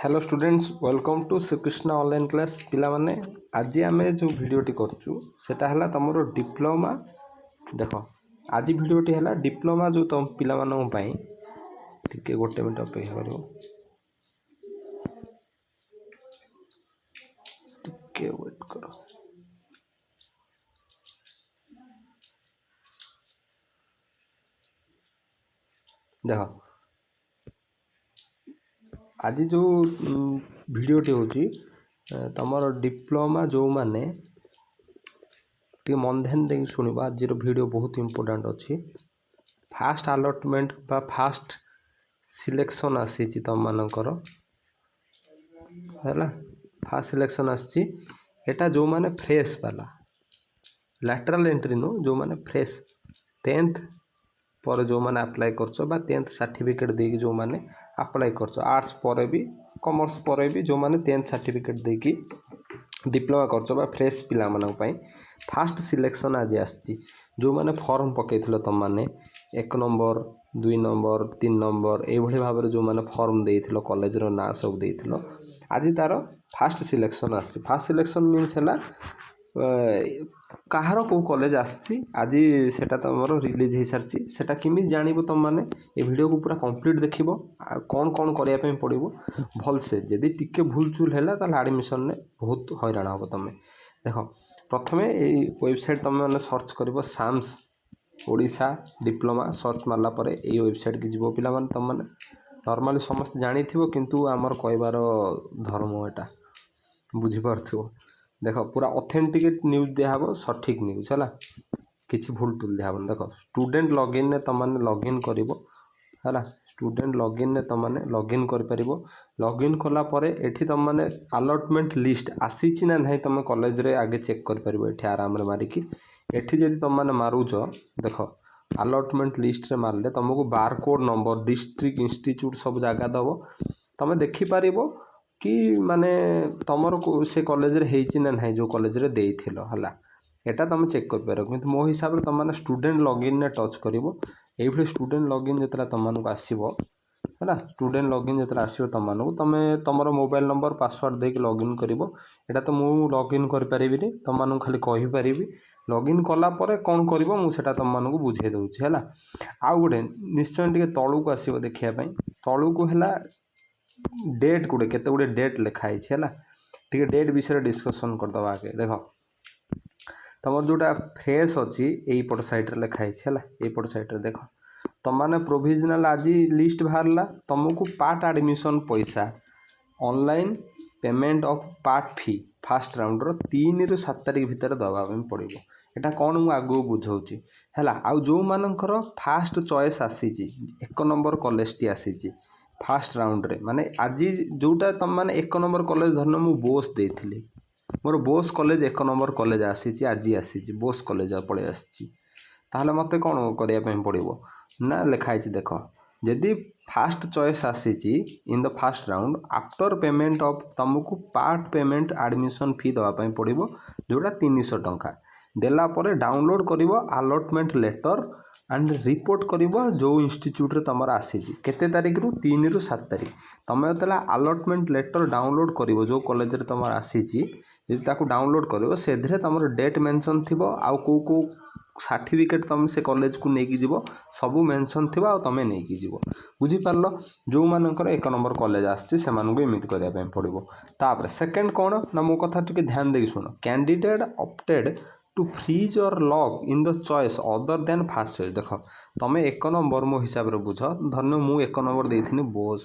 Hello students welcome to Shrikrishna online class पिला माने आज आम जो भिडटी करूँ सेटा है तुम डिप्लोमा देख आज भिडटी है डिप्लोमा जो तुम पिला टे गोटे मिनट अपेक्षा कर वेट कर देख आज जो भिडटी हूँ तुम डिप्लोमा जो माने मन ध्यान दे शुण आज भिडियो बहुत इंपोर्टेंट अच्छी फास्ट अलॉटमेंट बा फास्ट सिलेक्शन आसी तुम मानकर है फास्ट सिलेक्शन आसी एटा जो माने फ्रेश वाला लैटरल एंट्री नु जो माने फ्रेश 10th पर जो माने अप्लाई करछो बा 10th सर्टिफिकेट देकी जो माने अप्लाई करछो आर्ट्स पर भी कॉमर्स पर भी जो माने 10th सर्टिफिकेट देकी डिप्लोमा करछो बा फ्रेश पिला मानक पई फास्ट सिलेक्शन आज आसी जो माने फॉर्म पकेइथिलो तुम माने 1 नंबर 2 नंबर 3 नंबर ए भली भाबरे जो माने फॉर्म देइथिलो कॉलेज रो ना सब देइथिलो आज तार फास्ट सिलेक्शन आसी फास्ट सिलेक्शन मीन्स है कहार को कॉलेज आसी आज सेटा तुम रिलीज हो सारी सेटा किमी जान तुम मैंने ये वीडियो को पूरा कंप्लीट देख कौन कौन करने पड़ो भलसे जदि टिके भूल चूल है आडमिशन में बहुत हैरान हम तुम देख प्रथमे ये वेबसाइट तुम मैंने सर्च कर साम्स ओडिशा डिप्लोमा सर्च मारला पर ये वेबसाइट की जीव पिला माने तुम मैंने नॉर्मली समस्त जानी थी किंतु आमर कहबार धर्म एटा बुझीपार देख पूरा ऑथेंटिकेट न्यूज दिहब सठिक न्यूज है किसी भूल टूल दिहब देख स्टूडेंट लॉगिन ने तुम मैंने लॉगिन कर स्टूडेंट लॉगिन ने तुम मैंने लॉगिन कर लॉगिन कला पर एठी तुम मैंने अलॉटमेंट लिस्ट आसी ना नहीं तुम कॉलेज रे आगे चेक कर आराम मारिकी एठी जदि तुम मैंने मारुच देख अलॉटमेंट लिस्ट रे मारले तुमको बारकोड नंबर डिस्ट्रिक्ट इंस्टीट्यूट सब जगह दब तुम देखिपार कि माने तुमर से कॉलेज रे हेची ना नहीं जो कॉलेज रे देइथिलो हला एटा तुम चेक कर पारो किंतु मो हिसाब रे तुम माने स्टूडेंट लॉगिन ने टच करिवो एभली स्टूडेंट लॉगिन जतरा तुम मानको आसीबो हला स्टूडेंट लॉगिन जतरा आसीबो तुम मानको तुमे तुमर मोबाइल नंबर पासवर्ड देके लॉगिन करिवो एटा तो मु लॉगिन कर परिबिनी तुम मानको खाली कहि परिबी लॉगिन कला परे कोन करिवो मु सेटा तुम मानको बुझे दउछि हला आ गुडे निश्चय टिके तळु को आसीबो देखिया पई तळु को हला डेट गुड़े केते गुड़े डेट लिखाई है टे डेट विषय डिस्कसन करदे आगे देख तुम जोटा फ्रेश अच्छी यहीपट सैड्रे लिखाई है यहीपट सैड्रे देख तुम मैंने प्रोविजनाल आज लिस्ट बाहरला तुमको पार्ट एडमिशन पैसा online payment of part fee first round रो 3 ରୁ 7 तारीख भितर दवा पड़ो यहाँ कौन मुझे आगू बुझाऊँगी है आउ जो मानकर फास्ट चॉइस आसी 1 नंबर कॉलेज टी आसी फास्ट राउंड रे माने आज जोटा तुम माने 1 नंबर कॉलेज धरन मु बोस देथिली मोर बोस कॉलेज 1 नंबर कॉलेज आसी आज आसी बोस कॉलेज पड़े आसी ताहले मते कौन करिया पे पड़ो ना लिखाई देख जदि फास्ट चॉइस आसी in the first round after payment of तुमको पार्ट पेमेंट एडमिशन फी दवा पड़ो जोटा 300 टंका देला परे डाउनलोड करिवो अलॉटमेंट लेटर एंड रिपोर्ट करिवो जो इंस्टीट्यूट रे तुम आसी केते तारीख रु 3 ରୁ 7 तारीख तुम जो अलॉटमेंट लेटर डाउनलोड करिवो जो कॉलेज रे तुम आसी जदि ताकू डाउनलोड करिवो सेधरे तुम डेट मेंशन थिबो आउ को सर्टिफिकेट तुम से कॉलेज को लेकिन जीव सब मेंशन थी तुम नहीं जीव बुझीपार जो मानकर 1 नंबर कॉलेज आमती करने पड़ो तापर सेकेंड कौन ना मो कथा टिके ध्यान दे शुण कैंडिडेट ऑप्टेड टू फ्रीज और log in the choice other than fast choice देख तुम 1 नंबर मो हिसाब से बुझ धन्य मु 1 नंबर देथि बोस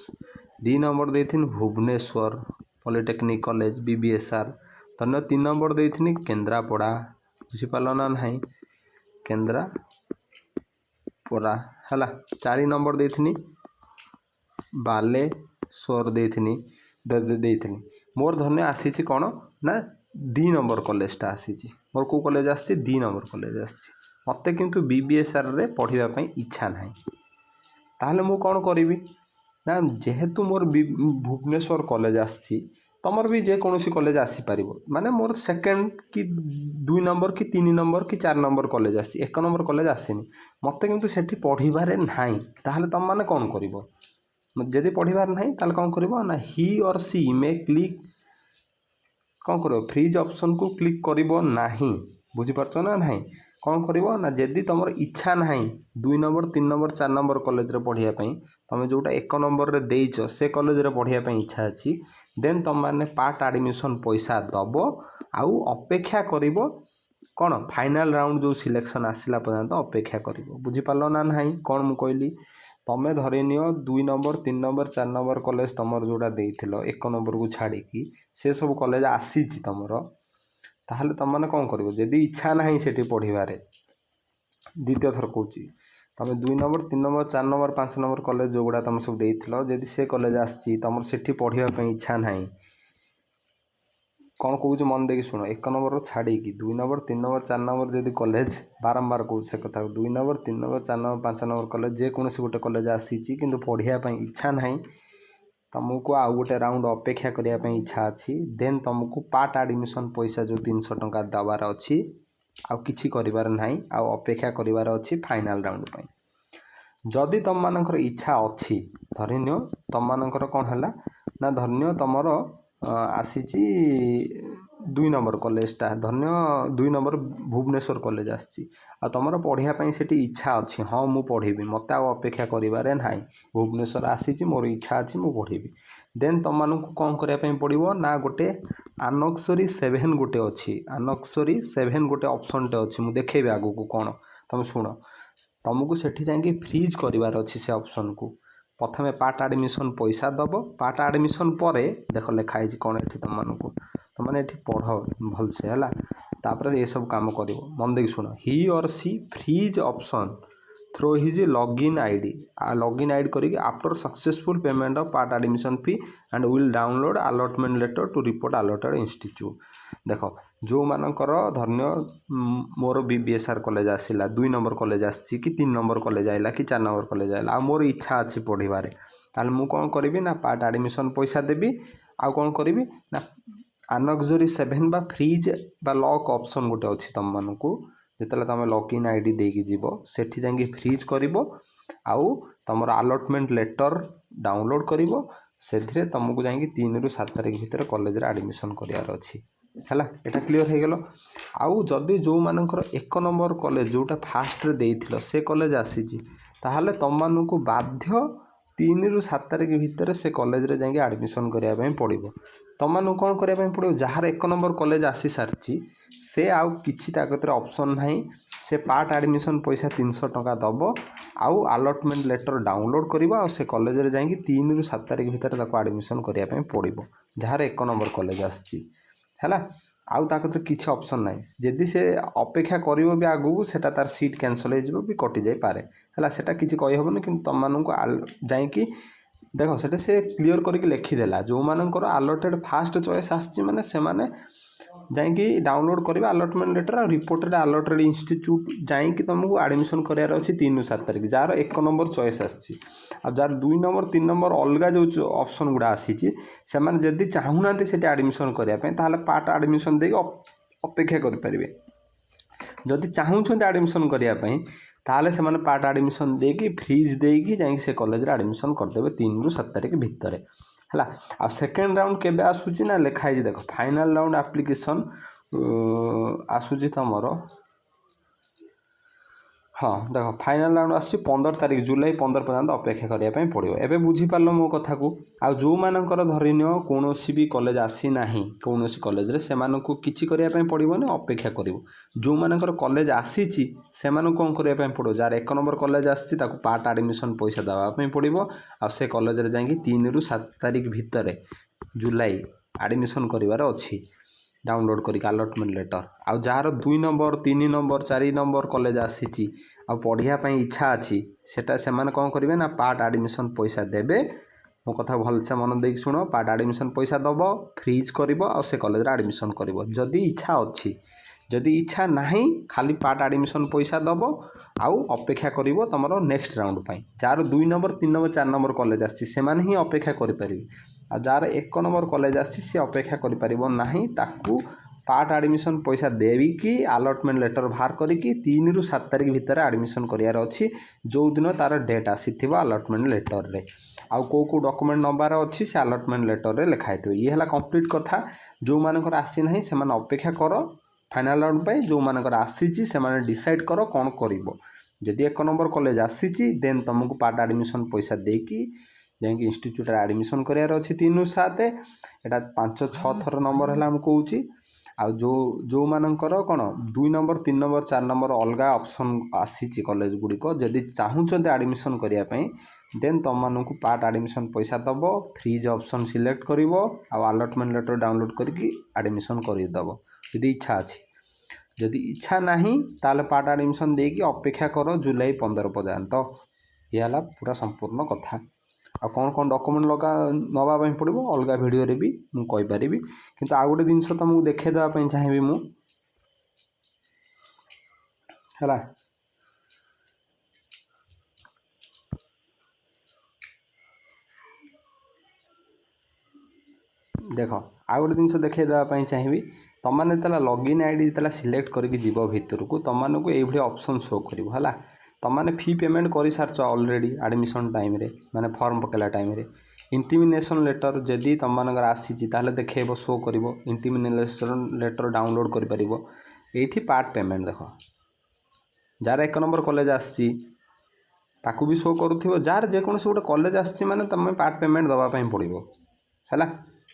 2 नंबर देथि भुवनेश्वर पॉलिटेक्निक कॉलेज बीबीएसआर धन्य 3 नंबर देथि केन्द्रापड़ा बुझीपार ना नहीं केन्द्रापड़ा है 4 नंबर देथि बालेश्वर देथि मोर धन्य आसी कौन ना 2 नंबर कॉलेज आसी मोर को कॉलेज आसी 2 नंबर कॉलेज आसी मत किंतु बीबीएसआर रे पढ़ाई इच्छा ना ताहले मु कौन करी ना जेहेतु मोर भुवनेश्वर कॉलेज आसी तुमर भी जेकोसी कॉलेज आसीपर माने मोर सेकेंड कि 2 नंबर कि 3 नंबर कि 4 नंबर कॉलेज आसी 1 नंबर कॉलेज आसेनी मत किंतु सेठी पढ़ारे ना ताहले तुम माने कौन कर जदि पढ़िबार नहीं ताले कौन करिवो ना ही और सी मे क्लिक कौन करिवो फ्रीज ऑप्शन को क्लिक करिवो नाही बुझिपारछ ना नहीं कौन करिवो ना जदि तुमर इच्छा नहीं 2 नंबर 3 नंबर 4 नंबर कॉलेज रे पढ़िया पई तुम जोटा 1 नंबर रे देइछ से कॉलेज रे पढ़िया पई इच्छा अछि देन तुम माने पार्ट एडमिशन पैसा दबो आउ अपेक्षा करिवो कौन फाइनल राउंड जो सिलेक्शन आसला पर्यंत अपेक्षा करिवो बुझिपारलो ना नहीं कौन मु कहली तमें धरिनियो 2 नंबर 3 नंबर 4 नंबर कॉलेज तुमर जोटा देइथिलो 1 नंबर को छाड़ी की से सब कॉलेज आसीची तुमर ताहले तुम माने कौन करिवो जदि इच्छा नहीं सेठी पढ़िबारे द्वितीय थर कहूची तुम 2 number 3 number 4 number 5 number college जो गुड़ा तुम सब देइथिलो जदि से कॉलेज आसी तुमर सेठी पढ़िया पई इच्छा नहीं कौन कहूँ मन देखिए शुण 1 नंबर छाड़ी 2 नंबर 3 नंबर 4 नंबर जदि कॉलेज बारंबार कहूँ से कथा 2 number 3 number 4 number 5 number college जेकोसी गोटे कॉलेज आसी किंतु पढ़िया पई इच्छा नहीं तुमको आउ गोटे राउंड अपेक्षा करने इच्छा अच्छी देन तुमको पार्ट एडमिशन पैसा जो 300 टंका दबार अच्छी आउ किछि करिवार नाही आउ अपेक्षा करिवार अच्छी फाइनल राउंड पई जदि तुम मानकर इच्छा अच्छी धरिनियो तुम मानकर कौन है ना धरिनियो तुमर आसीची 2 नंबर कॉलेजटा धन्य 2 नंबर भुवनेश्वर कॉलेज आसी तुम पढ़िया सेठी इच्छा अच्छी हाँ मु पढ़ी मत अपेक्षा करें ना भुवनेश्वर आसी मोर इच्छा अच्छी मु पढ़ी देन तुम मानक कौन करने पड़ो ना गोटे आनक्सरी 7 गोटे अच्छी आनक्सरी 7 गोटे ऑप्शन टे अच्छी मुझे देखेबी आगु को कौन तुम शुण तुमको सेठी जाके फ्रीज करार अच्छी से ऑप्शन को प्रथम पार्ट एडमिशन पैसा दब पार्ट एडमिशन पर देख लिखाई कौन ये तुम मानक तुमने ये पढ़ भलसे है तापर ये सब काम कर मन देखिए शुण he or she freeze option through his login ID करी after successful payment of part admission fee and will download allotment letter to report allotted institute देख जो मानकर धन्य मोर बीबीएसआर कॉलेज आसला 2 नंबर कॉलेज आसी कि 3 नंबर कॉलेज आइला कि 4 नंबर कॉलेज आइला आ मोर इच्छा अच्छी पढ़िबारे ताल मु कौन करी ना पार्ट एडमिशन पैसा देवी आ कौन करी ना आनक्सरी 7 बा फ्रीज बा लॉक ऑप्शन गोटे अच्छी तुम मानक जिते तुम लॉगिन आईडी देकी जीव सेठी जाके फ्रीज करिवो आउ तुमर अलॉटमेंट लेटर डाउनलोड करिवो से तुमको जाकि 3 ରୁ 7 तारिख भितर कॉलेज रे एडमिशन करार अच्छी है एटा क्लीयर हो गल आउ जदि जो मानकर 1 नंबर कॉलेज जोटा फास्ट रे देइथिलो से कॉलेज आसीची ताहले तुम मानक बाध्य 3 ରୁ 7 तारिख भितर से कॉलेज रे जाके एडमिशन कराया पड़ो तुम मानक कौन कराया पड़ो जार 1 नंबर कॉलेज आसी सारी से आउ किछि ताकत ऑप्शन नहीं से पार्ट एडमिशन पैसा 300 टंका दब आउ अलॉटमेंट लेटर डाउनलोड करिवो आ से कॉलेज रे जाके 3 ରୁ 7 तारिख भितर ताको एडमिशन कराया पड़ो जार 1 नंबर कॉलेज आसी है आउ ताकत किछि ऑप्शन नहीं जदि से अपेक्षा करिवो भी आगु सेटा तार सीट कैंसल हो जिवो भी कटि जाई पारे है सेटा किछि कहि होबनी कि तुम मानक जाइकी देख सेटा से क्लीयर करके लिखिदेला जो मानकर अलॉटेड फास्ट चॉइस आसी माने से माने जाइकी डाउनलोड करिवो अलॉटमेंट लेटर आ रिपोर्ट रे अलॉटेड इंस्टीट्यूट जाइकी तुमको एडमिशन करार अच्छी 3 ରୁ 7 तारिख जार 1 नंबर चॉइस आसी आ जार 2 नंबर 3 नंबर अलग जो ऑप्शन गुड़ा आसी से माने जदि चाहूना से एडमिशन करने ताहले पार्ट एडमिशन दे अपेक्षा करें जदि चाहूँ एडमिशन करने ताहले से माने पार्ट एडमिशन देकी फ्रीज देकी जाइए से कॉलेज रे एडमिशन करदेवे 3 ରୁ 7 तारिख भितर है आ सेकेंड राउंड केबे आसूची ना लिखाई देख फाइनल राउंड एप्लिकेशन आसूची तुमर हाँ देख फाइनल राउंड आस 15 तारिख जुलाई 15 पर्यंत अपेक्षा करने पड़ो एवं बुझीपार मो कथा को आ जो मानकर धरिनियो कौन भी कॉलेज आसी ना कौन कॉलेज रे से किसी करने पड़ोनी अपेक्षा कर जो मानकर कॉलेज आसी से कौन करने पड़ो जार 1 नंबर कॉलेज आसी पार्ट एडमिशन पैसा देवाई पड़ो आ से कॉलेज रे जाकि 3 ରୁ 7 तारिख भितर जुलाई एडमिशन करार अच्छी डाउनलोड करी अलॉटमेंट लेटर आउ jar 2 number 3 number 4 number college आसी आ पढ़िया इच्छा अच्छी सेटा से माने कौन करेंगे ना पार्ट एडमिशन पैसा देवे मो कथा भलसे मन देख शुण पार्ट एडमिशन पैसा दब फ्रीज कर से कॉलेज रे एडमिशन कर जदि इच्छा अच्छी जदि इच्छा नहीं खाली पार्ट एडमिशन पैसा दब आउ अपेक्षा कर तुम नेक्स्ट राउंड पाई जार 2 नंबर 3 नंबर 4 नंबर कॉलेज आसी से ही अपेक्षा करें आ जार 1 नंबर कॉलेज आसी सी अपेक्षा करें ना ताकू पार्ट आडमिशन पैसा देविकी आलटमेंट लेटर बाहर करिकी 3 ରୁ 7 तारिख भितर आडमिशन करियार अछि जो दिन तार डेट आसीथिबो आलटमेंट लेटर रे आउ को डॉक्यूमेंट नंबर अछि से आलटमेंट लेटर रे लिखा हेतु ये हला कंप्लीट कथा जो मानकर आसी नाही से मान अपेक्षा करो फाइनल राउंड पे जो मानकर आसीची से माने डिसाइड करो कोन करिवो जदि 1 नंबर कॉलेज आसीची देन तुमको पार्ट आडमिशन पैसा देकी जाकि इंस्टीट्यूट रे आडमिशन करियार अछि 3 ରୁ 7 एटा 5-6 थर नंबर हला हम कहूची आ जो मानकर कौन 2 नंबर 3 नंबर 4 नंबर अलग ऑप्शन आसी कॉलेज गुड़िक जदि चाहूँगी आडमिशन करने देन तुम मानक पार्ट आडमिशन पैसा दब फ्रीज ऑप्शन सिलेक्ट कर आलटमेंट लेटर डाउनलोड करके आडमिशन करदेव यदि इच्छा अच्छी जदि इच्छा नहीं ताले पार्ट आडमिशन देकी अपेक्षा कर जुलाई 15 पर्यंत यह पूरा संपूर्ण कथा आ कौन कौन डॉक्यूमेंट लगा नवाई पड़ो अलग वीडियो रे भी मुझे कहीपरि किंतु आ गोटे जिनस तुमको देखा चाहिए मु है देख आ गोटे जिनस देखा चाहिए तुमने लॉगिन आईडी सिलेक्ट करके जीव भितर को तुमको ये ऑप्शन शो कर तुमने फी पेमेंट कर सार्च ऑलरेडी एडमिशन टाइम रे माने फॉर्म पकेला टाइम रे इंटिमिनेशन लेटर जदि तुम मानकर आसी देखेब शो कर इंटिमिनेशन लेटर डाउनलोड कर ये पार्ट पेमेंट देख जार 1 नंबर कॉलेज आसी ताकू भी शो करूँ जार जेकोसी गोटे कॉलेज आसी माने तुम पार्ट पेमेंट दवापाई पड़ो है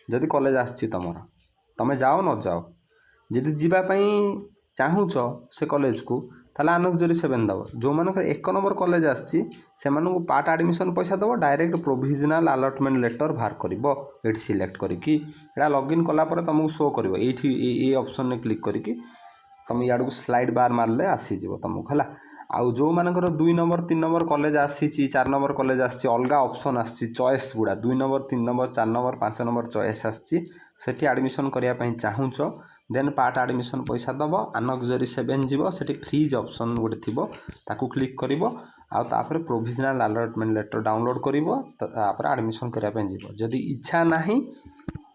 जदि कॉलेज आसी तुम जाओ न जाओ जदि जीवाई चाहूच से कॉलेज को ताला आनक्जरी 7 दब जो मानक 1 नंबर कॉलेज आसी से पार्ट आडमिशन पैसा दब डायरेक्ट प्रोविजनल अलॉटमेंट लेटर बाहर कर सिलेक्ट करके लॉगिन कलापर तुमको शो कर ये ऑप्शन में क्लिक करके तुम इाड़ू स्लाइड बार मारे आसीज तुमको है आउ जो मानकर 2 नंबर 3 नंबर कॉलेज आसी 4 नंबर कॉलेज आसी अलग ऑप्शन आसी चॉइस गुड़ा 2 number 3 number 4 number 5 number choice आसी सेठी एडमिशन करने चाहूच देन पार्ट एडमिशन पैसा दब आनक्जरी 7 जीव से फ्रीज ऑप्शन गोटे थी ताकू क्लिक कर आउे प्रोविजनल अलॉटमेंट लेटर डाउनलोड कर एडमिशन करने जीव जदि इच्छा नहीं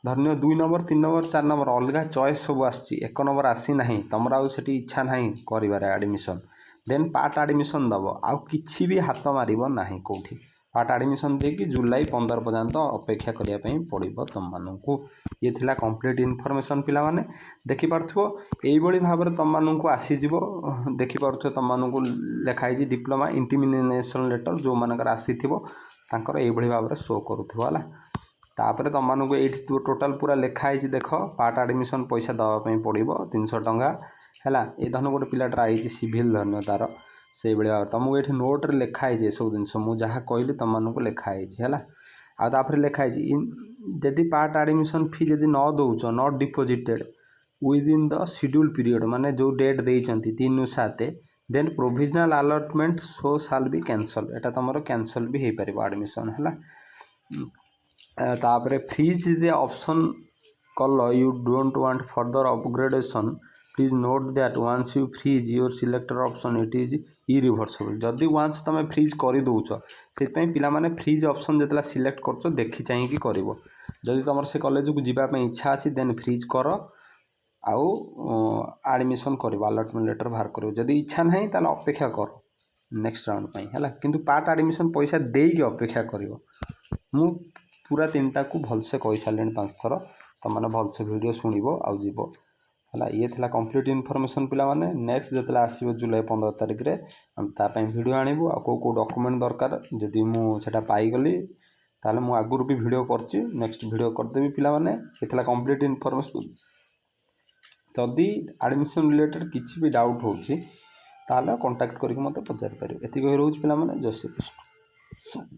धन्य 2 नंबर 3 नंबर 4 नंबर अलग चॉइस सब आसी 1 नंबर आसी ना तुम आठी इच्छा ना कर एडमिशन देन पार्ट एडमिशन दब आउ किछि भी हाथ मार ना कौटी पार्ट एडमिशन देकी जुलाई 15 पर्यंत अपेक्षा करने पड़ो तुम मानू ये थिला कंप्लीट इनफॉरमेशन पिला माने देखि पारथो एई भाव में तुम मानू आसीज देखि पारथो तुम मानू लिखाई डिप्लोमा इंटिमिनेशन लेटर जो मानकर आसीथिबो तांकर एई भाव में शो करूथबो हला तापर तुम मानू ये टोटाल पूरा लिखाई देख पार्ट एडमिशन पैसा दवापाई पड़ो 300 टंका है ये धन गोटे पिलाटा आई सिविल धन्य तार से भाव तुमको ये नोट्रे लिखाई सब जिन मुझे कहली तुम मानक लिखाई है आपर लिखाई जदि पार्ट एडमिशन फी जदि न दौच not deposited within the schedule period माने जो डेट देइचंती 3 ରୁ 7 देन प्रोविजनल अलॉटमेंट शो साल भी कैंसल एटा तुम कैंसल भी हो पार एडमिशन है तापर फ्रीज दे ऑप्शन कल you don't want further upgradation please note that once you freeze your selected option it is irreversible जदि वंस तुम फ्रीज कर दौच से पे फ्रीज ऑप्शन जो सिलेक्ट कर देखी चाहिए कर जदि तुम से कॉलेज को जीवाई इच्छा अच्छी देन फ्रीज कर आउ एडमिशन कर अलॉटमेंट लेटर बाहर कर जदि इच्छा ना ताल अपेक्षा कर नेक्स्ट राउंड है कि पार्ट एडमिशन पैसा देकी अपेक्षा कर मु पूरा 3टा को भलसे कही सारे 5 थर तुमने भलसे वीडियो शुणव आउ जीव है ये थिला कंप्लीट इनफॉरमेशन पिला माने नेक्स्ट जो आसो जुलाई 15 तारिख रे हम तापाई वीडियो आणबू आ को डॉक्यूमेंट दरकार जदि मुझे पाईगली ताले मु आगुर भी वीडियो करची नेक्स्ट वीडियो करदेवी पिला माने ये थिला कंप्लीट इनफॉरमेशन जदि एडमिशन रिलेटेड किसी भी डाउट होची ताले कांटेक्ट करके मते पचारि पारिबे एति कहि रहउछ पिला माने जय श्री कृष्ण।